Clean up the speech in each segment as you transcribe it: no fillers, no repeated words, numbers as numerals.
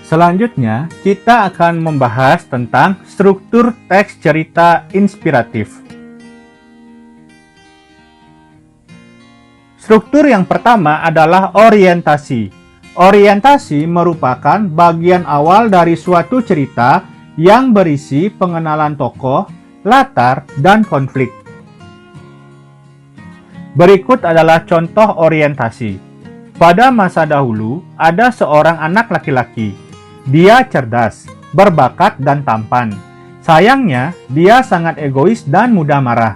Selanjutnya, kita akan membahas tentang struktur teks cerita inspiratif. Struktur yang pertama adalah orientasi. Orientasi merupakan bagian awal dari suatu cerita yang berisi pengenalan tokoh, latar, dan konflik. Berikut adalah contoh orientasi. Pada masa dahulu, ada seorang anak laki-laki. Dia cerdas, berbakat, dan tampan. Sayangnya, dia sangat egois dan mudah marah.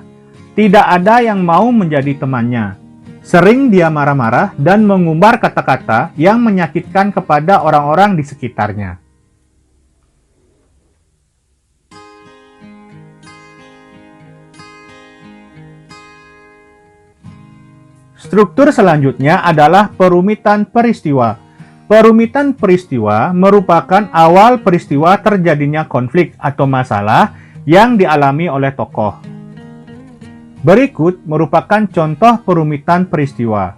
Tidak ada yang mau menjadi temannya. Sering dia marah-marah dan mengumbar kata-kata yang menyakitkan kepada orang-orang di sekitarnya. Struktur selanjutnya adalah perumitan peristiwa. Perumitan peristiwa merupakan awal peristiwa terjadinya konflik atau masalah yang dialami oleh tokoh. Berikut merupakan contoh perumitan peristiwa.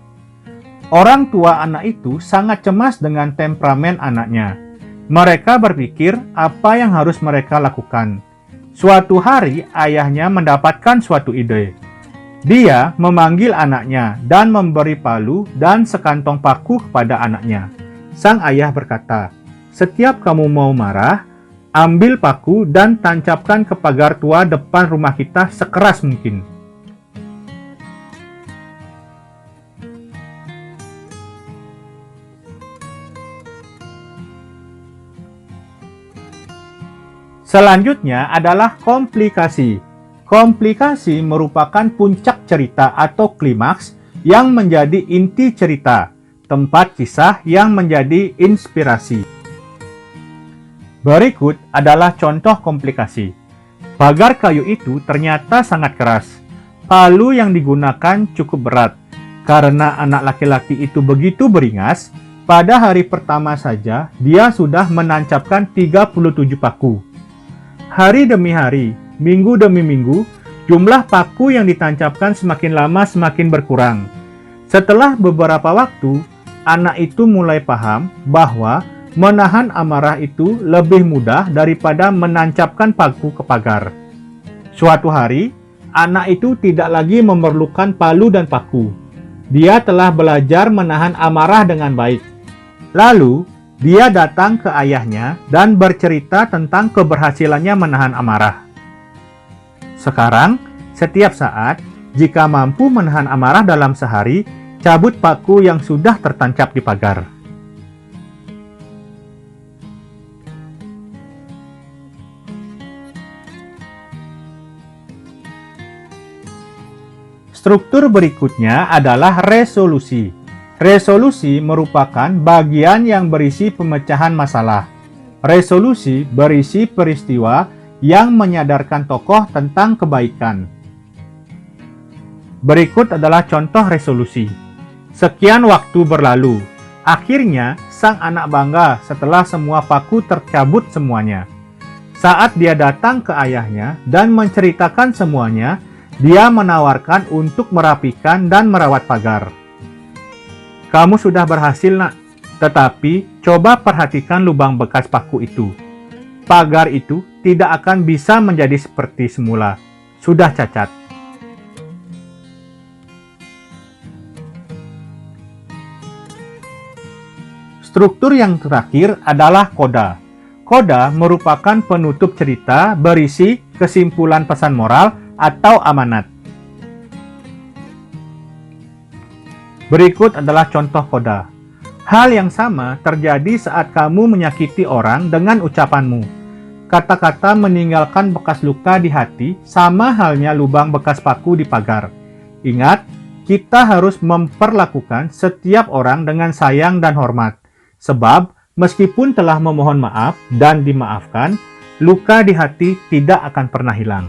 Orang tua anak itu sangat cemas dengan temperamen anaknya. Mereka berpikir apa yang harus mereka lakukan. Suatu hari ayahnya mendapatkan suatu ide. Dia memanggil anaknya dan memberi palu dan sekantong paku kepada anaknya. Sang ayah berkata, "Setiap kamu mau marah, ambil paku dan tancapkan ke pagar tua depan rumah kita sekeras mungkin." Selanjutnya adalah komplikasi. Komplikasi merupakan puncak cerita atau klimaks yang menjadi inti cerita. Tempat kisah yang menjadi inspirasi. Berikut adalah contoh komplikasi. Pagar kayu itu ternyata sangat keras. Palu yang digunakan cukup berat. Karena anak laki-laki itu begitu beringas, pada hari pertama saja dia sudah menancapkan 37 paku. Hari demi hari, minggu demi minggu, jumlah paku yang ditancapkan semakin lama semakin berkurang. Setelah beberapa waktu, anak itu mulai paham bahwa menahan amarah itu lebih mudah daripada menancapkan paku ke pagar. Suatu hari, anak itu tidak lagi memerlukan palu dan paku. Dia telah belajar menahan amarah dengan baik. Lalu, dia datang ke ayahnya dan bercerita tentang keberhasilannya menahan amarah. Sekarang, setiap saat, jika mampu menahan amarah dalam sehari, cabut paku yang sudah tertancap di pagar. Struktur berikutnya adalah resolusi. Resolusi merupakan bagian yang berisi pemecahan masalah. Resolusi berisi peristiwa yang menyadarkan tokoh tentang kebaikan. Berikut adalah contoh resolusi. Sekian waktu berlalu. Akhirnya, sang anak bangga setelah semua paku tercabut semuanya. Saat dia datang ke ayahnya dan menceritakan semuanya, dia menawarkan untuk merapikan dan merawat pagar. "Kamu sudah berhasil, Nak. Tetapi, coba perhatikan lubang bekas paku itu. Pagar itu tidak akan bisa menjadi seperti semula. Sudah cacat." Struktur yang terakhir adalah koda. Koda merupakan penutup cerita berisi kesimpulan pesan moral atau amanat. Berikut adalah contoh koda. Hal yang sama terjadi saat kamu menyakiti orang dengan ucapanmu. Kata-kata meninggalkan bekas luka di hati sama halnya lubang bekas paku di pagar. Ingat, kita harus memperlakukan setiap orang dengan sayang dan hormat. Sebab, meskipun telah memohon maaf dan dimaafkan, luka di hati tidak akan pernah hilang.